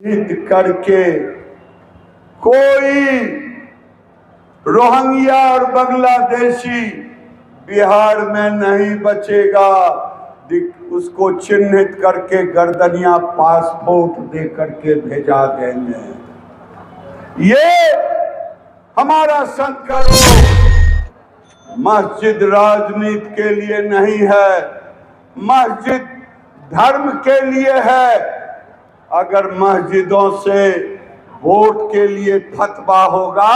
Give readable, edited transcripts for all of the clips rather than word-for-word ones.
करके कोई रोहिंग्या और बांग्लादेशी बिहार में नहीं बचेगा। उसको चिन्हित करके गर्दनिया पासपोर्ट दे करके भेजा देंगे। ये हमारा संकल्प मस्जिद राजनीति के लिए नहीं है, मस्जिद धर्म के लिए है। अगर मस्जिदों से वोट के लिए फतवा होगा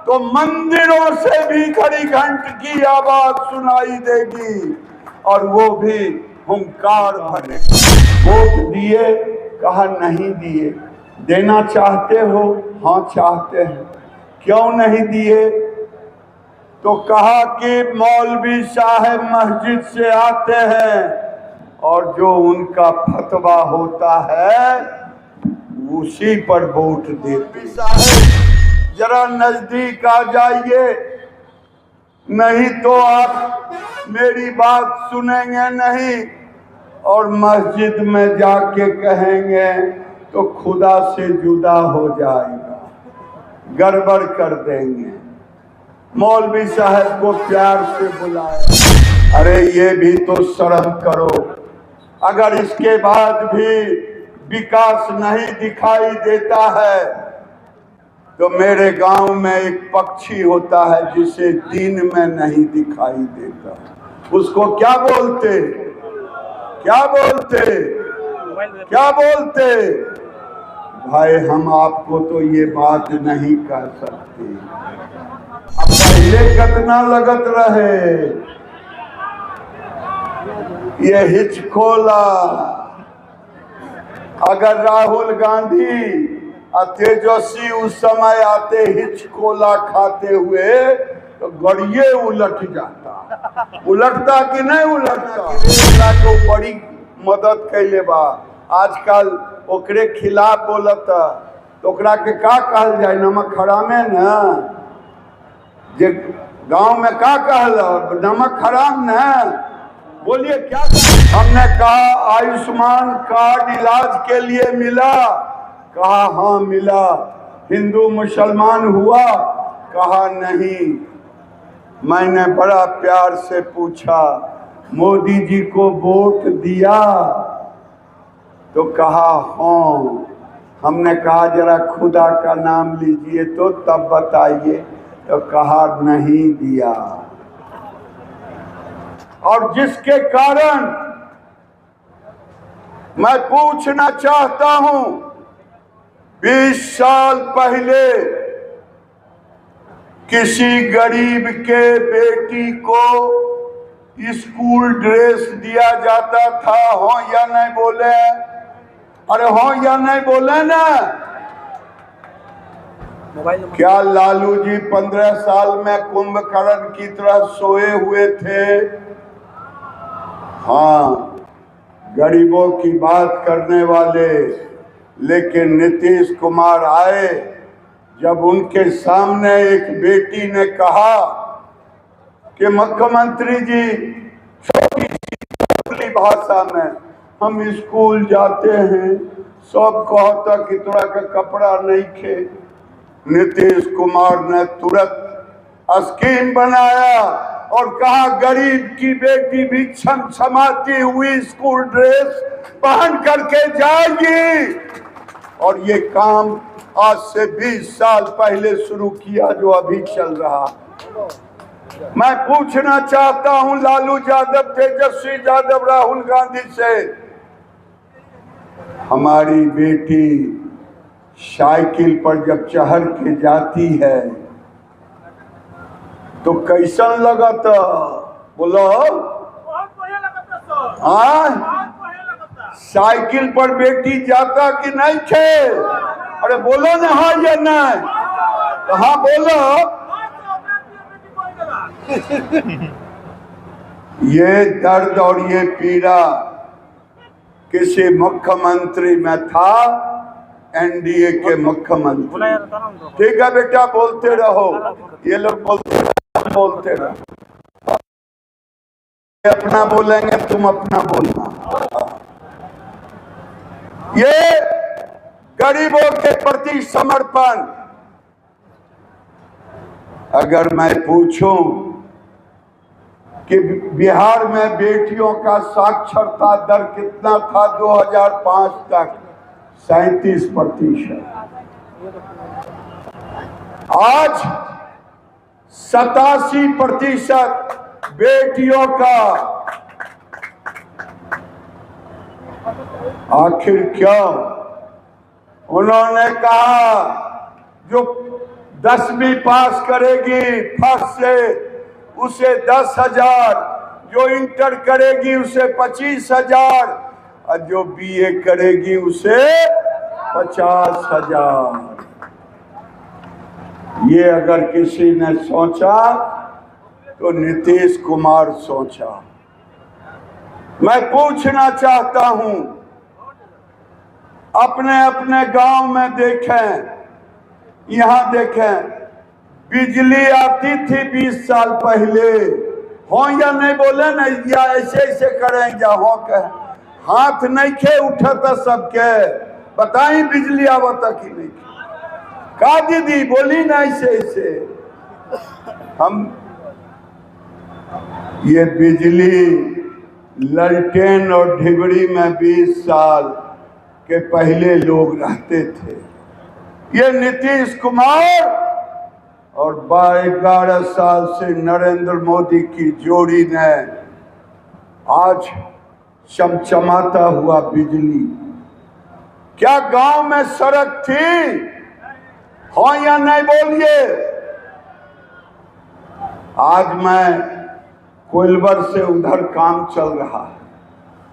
तो मंदिरों से भी घड़ी घंट की आवाज सुनाई देगी और वो भी हुंकार भरे। वोट दिए, कहा नहीं दिए। देना चाहते हो? हाँ चाहते हैं। क्यों नहीं दिए? तो कहा कि मौलवी साहब मस्जिद से आते हैं और जो उनका फतवा होता है उसी पर वोट देते। साहब जरा नजदीक आ जाइए, नहीं तो आप मेरी बात सुनेंगे नहीं और मस्जिद में जाके कहेंगे तो खुदा से जुदा हो जाएगा, गड़बड़ कर देंगे। मौलवी साहब को प्यार से बुलाया। अरे ये भी तो शर्म करो। अगर इसके बाद भी विकास नहीं दिखाई देता है तो मेरे गांव में एक पक्षी होता है जिसे दिन में नहीं दिखाई देता, उसको क्या बोलते? क्या बोलते? क्या बोलते? भाई हम आपको तो ये बात नहीं कह सकते। अब पहले कितना लगत रहे ये हिचकोला। अगर राहुल गांधी और तेजस्वी उस समय आते हिचकोला खाते हुए तो गड़िए उलट जाता। उलटता कि नहीं उलटता? को बड़ी मदद कैले बा। आजकल ओकरे खिलाफ बोलता तो ओकरा के का कहल जाए? नमक हरामे ना, जे गांव में का कहल नमक हराम ना। बोलिए क्या? हमने कहा आयुष्मान कार्ड इलाज के लिए मिला, कहा हाँ मिला। हिंदू मुसलमान हुआ, कहा नहीं। मैंने बड़ा प्यार से पूछा मोदी जी को वोट दिया तो कहा हाँ। हमने कहा जरा खुदा का नाम लीजिए तो तब बताइए, तो कहा नहीं दिया। और जिसके कारण मैं पूछना चाहता हूं, 20 साल पहले किसी गरीब के बेटी को स्कूल ड्रेस दिया जाता था। हो या नहीं बोले? अरे हो या नहीं बोले ना? क्या लालू जी 15 साल में कुंभकर्ण की तरह सोए हुए थे? हाँ, गरीबों की बात करने वाले। लेकिन नीतीश कुमार आए, जब उनके सामने एक बेटी ने कहा कि मुख्यमंत्री जी छोटी भाषा में हम स्कूल जाते हैं, सब कहता कि तोरा का कपड़ा नहीं खे। नीतीश कुमार ने तुरंत स्कीम बनाया और कहा गरीब की बेटी भी छमछमाती हुई स्कूल ड्रेस पहन करके जाएगी। और ये काम आज से 20 साल पहले शुरू किया जो अभी चल रहा। मैं पूछना चाहता हूं लालू यादव, तेजस्वी यादव, राहुल गांधी से, हमारी बेटी साइकिल पर जब चढ़ के जाती है तो कैसन लगता? बोलो। हाँ, साइकिल पर बेटी जाता कि नहीं थे? अरे बोलो ना हाँ या नहीं? तो हाँ बोलो। ये दर्द और ये पीड़ा किसी मुख्यमंत्री में था, एनडीए के मुख्यमंत्री। ठीक है बेटा, बोलते रहो। ये लोग बोलते रहो। अपना बोलेंगे, तुम अपना बोलना। ये गरीबों के प्रति समर्पण। अगर मैं पूछूं कि बिहार में बेटियों का साक्षरता दर कितना था 2005 तक, 37%। आज 87% बेटियों का। आखिर क्यों? उन्होंने कहा जो 10वीं पास करेगी फर्स्ट से उसे 10,000, जो इंटर करेगी उसे 25,000 और जो बीए करेगी उसे 50,000। ये अगर किसी ने सोचा तो नीतीश कुमार सोचा। मैं पूछना चाहता हूं, अपने अपने गांव में देखें, यहां देखें, बिजली आती थी 20 साल पहले। हो या नहीं बोले ना, या ऐसे ऐसे करें या हो कह, हाथ नहीं खे उठता सबके। बताई बिजली आवता कि नहीं? का दीदी बोली ना ऐसे ऐसे। हम ये बिजली ललटेन और ढिबरी में 20 साल के पहले लोग रहते थे। ये नीतीश कुमार और 11 साल से नरेंद्र मोदी की जोड़ी ने आज चमचमाता हुआ बिजली। क्या गांव में सड़क थी? हो या नहीं बोलिए। आज मैं कोइलवर से उधर काम चल रहा है।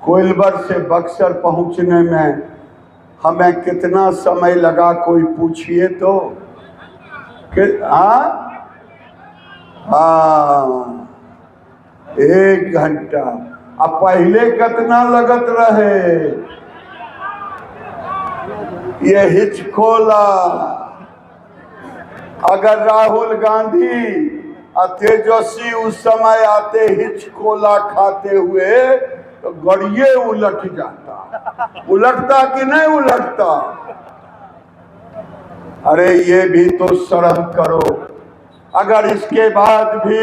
कोइलवर से बक्सर पहुंचने में हमें कितना समय लगा, कोई पूछिए तो? हाँ, 1 घंटा। अब पहले कितना लगत रहे? ये हिचकोला। अगर राहुल गांधी और तेजस्वी उस समय आते हिचकोला खाते हुए तो गड़िए उलट जाता। उलटता कि नहीं उलटता? अरे ये भी तो शर्म करो। अगर इसके बाद भी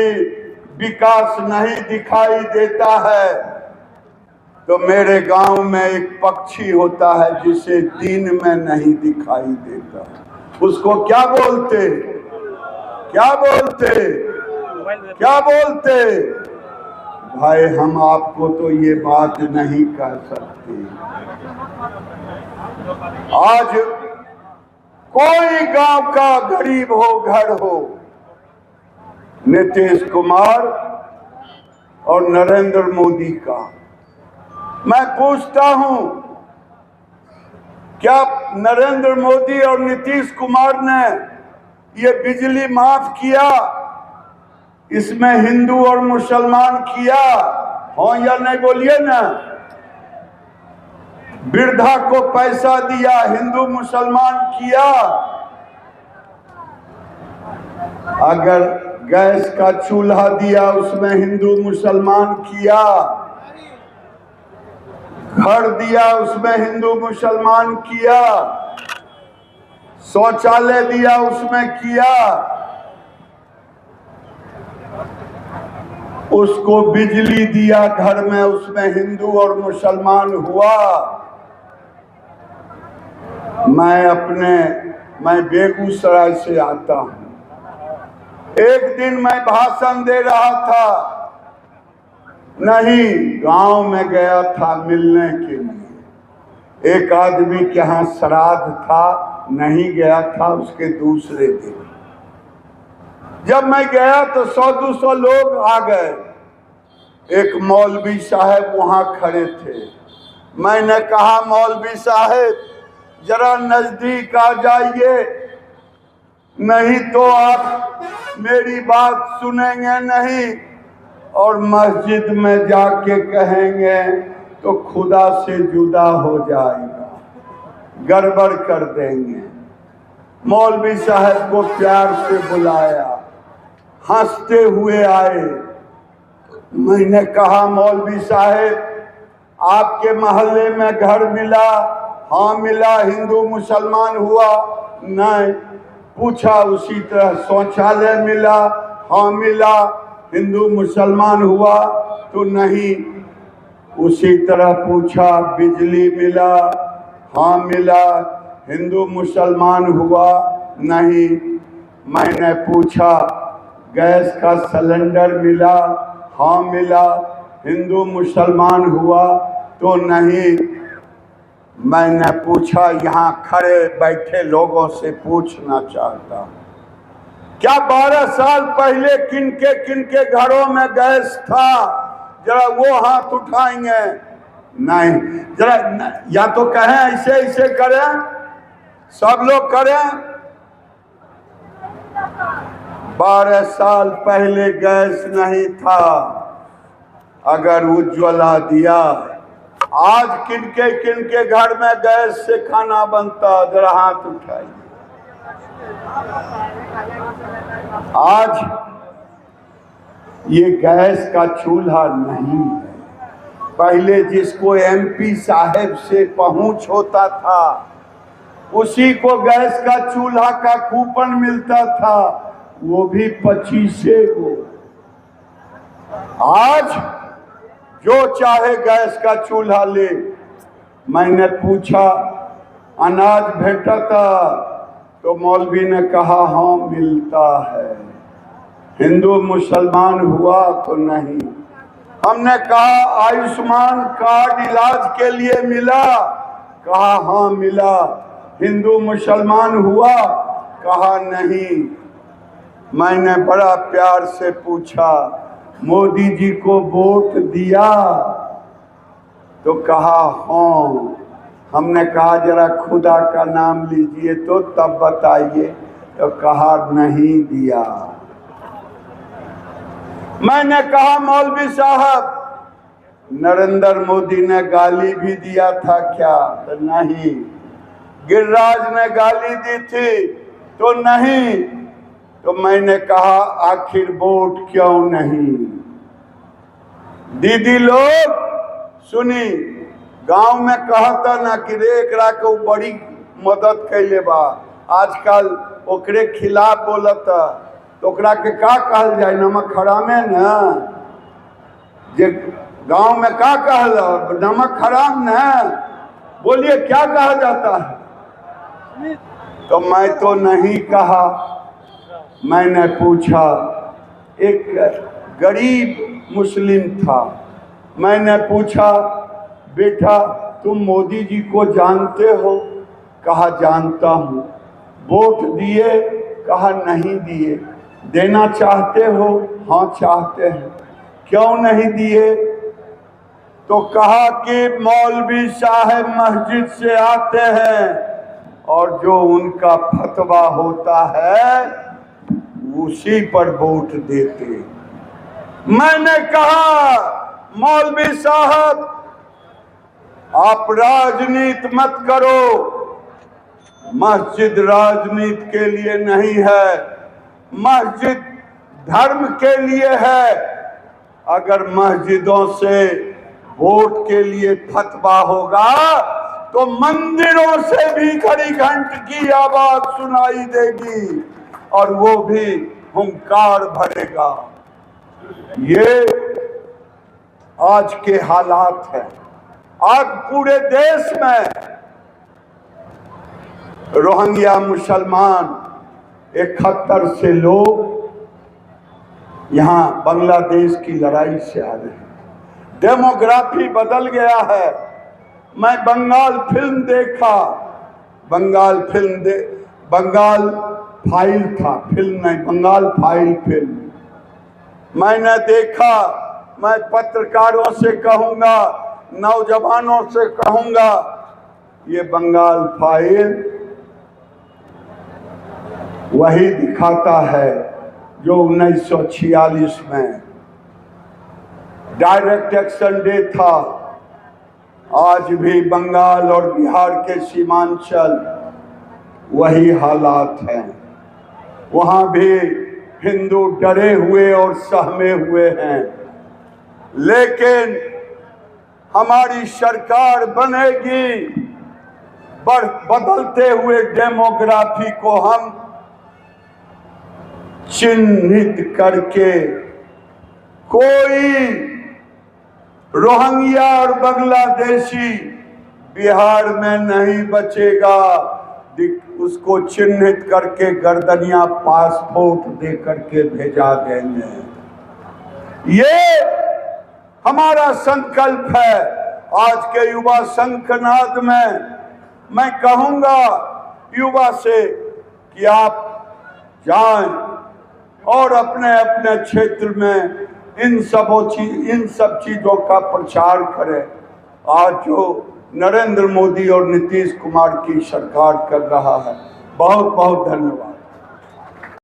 विकास नहीं दिखाई देता है तो मेरे गांव में एक पक्षी होता है जिसे दिन में नहीं दिखाई देता। उसको क्या बोलते? क्या बोलते? क्या बोलते? भाई हम आपको तो ये बात नहीं कह सकते। आज कोई गांव का गरीब हो, घर हो, नीतीश कुमार और नरेंद्र मोदी का। मैं पूछता हूं, क्या नरेंद्र मोदी और नीतीश कुमार ने ये बिजली माफ किया? इसमें हिंदू और मुसलमान किया? हो या नहीं बोलिए ना। वृद्धा को पैसा दिया, हिंदू मुसलमान किया? अगर गैस का चूल्हा दिया उसमें हिंदू मुसलमान किया? घर दिया उसमें हिंदू मुसलमान किया? शौचालय दिया उसमें किया? उसको बिजली दिया घर में, उसमें हिंदू और मुसलमान हुआ? मैं बेगूसराय से आता हूं। एक दिन मैं भाषण दे रहा था, नहीं गांव में गया था मिलने के लिए। एक आदमी के यहाँ श्राद्ध था, नहीं गया था उसके दूसरे दिन। जब मैं गया तो 100-200 लोग आ गए। एक मौलवी साहब वहां खड़े थे। मैंने कहा, मौलवी साहब जरा नजदीक आ जाइए, नहीं तो आप मेरी बात सुनेंगे नहीं और मस्जिद में जाके कहेंगे तो खुदा से जुदा हो जाएगा, गड़बड़ कर देंगे। मौलवी साहब को प्यार से बुलाया, हंसते हुए आए। मैंने कहा, मौलवी साहब आपके मोहल्ले में घर मिला? हाँ मिला। हिंदू मुसलमान हुआ? नहीं। पूछा उसी तरह शौचालय मिला? हाँ मिला। हिंदू मुसलमान हुआ? तो नहीं। उसी तरह पूछा बिजली मिला? हाँ मिला। हिंदू मुसलमान हुआ? नहीं। मैंने पूछा गैस का सिलेंडर मिला? हाँ मिला। हिंदू मुसलमान हुआ? तो नहीं। मैंने पूछा, यहाँ खड़े बैठे लोगों से पूछना चाहता हूं, क्या 12 साल पहले किनके घरों में गैस था? जरा वो हाथ उठाएंगे। नहीं। जरा या तो कहें ऐसे ऐसे करें, सब लोग करें। 12 साल पहले गैस नहीं था। अगर उज्ज्वला दिया, आज किनके घर में गैस से खाना बनता? जरा हाथ उठाइए। आज ये गैस का चूल्हा नहीं है। पहले जिसको एमपी साहब से पहुंच होता था उसी को गैस का चूल्हा का कूपन मिलता था, वो भी 25 को। आज जो चाहे गैस का चूल्हा ले। मैंने पूछा अनाज भेटा था? तो मौलवी ने कहा हाँ मिलता है। हिंदू मुसलमान हुआ? तो नहीं। हमने कहा आयुष्मान कार्ड इलाज के लिए मिला? कहा हाँ मिला। हिंदू मुसलमान हुआ? कहा नहीं। मैंने बड़ा प्यार से पूछा मोदी जी को वोट दिया? तो कहा हाँ। हमने कहा जरा खुदा का नाम लीजिए तो तब बताइए। तो कहा नहीं दिया। मैंने कहा मौलवी साहब नरेंद्र मोदी ने गाली भी दिया था क्या? तो नहीं। गिरिराज ने गाली दी थी? तो नहीं। तो मैंने कहा आखिर वोट क्यों नहीं? दीदी लोग सुनी, गांव में कहता ना कि रे एकरा को बड़ी मदद कैले बा, आजकल ओकरे खिलाफ बोलता। तो ओकरा के का कहल जाए? नमक हरामे न। जे गांव में का कहल? नमक हराम न। बोलिए क्या कहा जाता है? तो मैं तो नहीं कहा। मैंने पूछा, एक गरीब मुस्लिम था, मैंने पूछा बेटा तुम मोदी जी को जानते हो? कहा जानता हूँ। वोट दिए? कहा नहीं दिए। देना चाहते हो? हाँ चाहते हैं। क्यों नहीं दिए? तो कहा कि मौलवी साहब मस्जिद से आते हैं और जो उनका फतवा होता है उसी पर वोट देते। मैंने कहा मौलवी साहब आप राजनीति मत करो, मस्जिद राजनीति के लिए नहीं है, मस्जिद धर्म के लिए है। अगर मस्जिदों से वोट के लिए फतवा होगा तो मंदिरों से भी घड़ी घंट की आवाज सुनाई देगी और वो भी हुंकार भरेगा। ये आज के हालात हैं। आज पूरे देश में रोहिंग्या मुसलमान 71 से लोग यहाँ बांग्लादेश की लड़ाई से आ रहे हैं। डेमोग्राफी बदल गया है। मैं बंगाल फिल्म देखा, बंगाल फाइल था, फिल्म नहीं, बंगाल फाइल फिल्म मैंने देखा। मैं पत्रकारों से कहूँगा, नौजवानों से कहूँगा, ये बंगाल फाइल वही दिखाता है जो 1946 में डायरेक्ट एक्शन डे था। आज भी बंगाल और बिहार के सीमांचल वही हालात हैं। वहाँ भी हिंदू डरे हुए और सहमे हुए हैं। लेकिन हमारी सरकार बनेगी बदलते हुए डेमोग्राफी को हम चिन्हित करके कोई रोहिंग्या और बांग्लादेशी बिहार में नहीं बचेगा, उसको चिन्हित करके गर्दनियां पासपोर्ट दे करके भेजा देंगे। ये हमारा संकल्प है। आज के युवा शंखनाद में मैं कहूंगा युवा से कि आप जाएं और अपने अपने क्षेत्र में इन सब चीजों का प्रचार करें। आज जो नरेंद्र मोदी और नीतीश कुमार की सरकार कर रहा है, बहुत बहुत धन्यवाद।